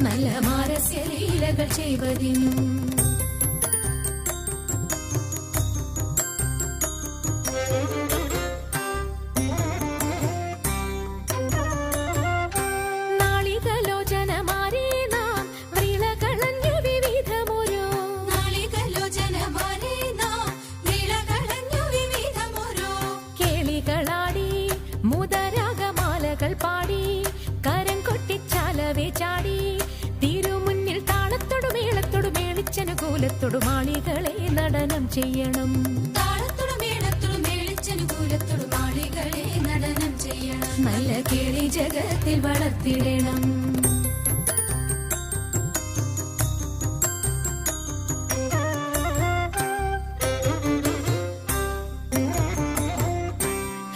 നല്ല മാരസ്യലീലകൾ ചെയ്വതിനും പാടി കരം കൊട്ടിച്ചാലവേ ചാടി തിരുമുന്നിൽ താളത്തോടു മേളത്തോടു മേളിച്ചനുകൂലത്തോടു മാളികളെ നടനം ചെയ്യണം. താളത്തോടു മേളത്തോടു മേളിച്ചനുകൂലത്തോടു മാളികളെ നടനം ചെയ്യണം. നല്ല കേളി ജഗത്തിൽ വളർത്തിടണം.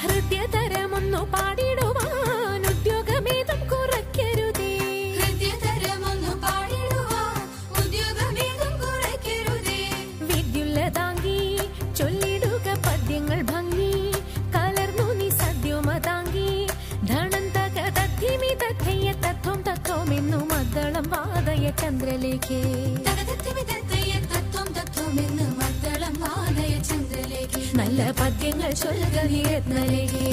ഹൃദയതരമൊന്നു പാടിടുവാൻ ഉദ്യോഗമേതും കുറയ്ക്കരുതേ. ഹൃദയതരമൊന്നു പാടിടുവാൻ ഉദ്യോഗമേതും കുറയ്ക്കരുതേ. വിദ്യുല്ലതാങ്കി ചൊല്ലിടുക പദ്യങ്ങൾ ഭംഗി കലർന്നു നീ സദ്യോമതാങ്കി ധണന്തക തദ്ധിമി തഥയ്യ തത്വം തത്വമെന്നു മദ്ദളം വാദയ ചന്ദ്രലേഖേ. നല്ല പദ്യങ്ങൾ ചൊല്ലുക നീ രത്നലേഖേ.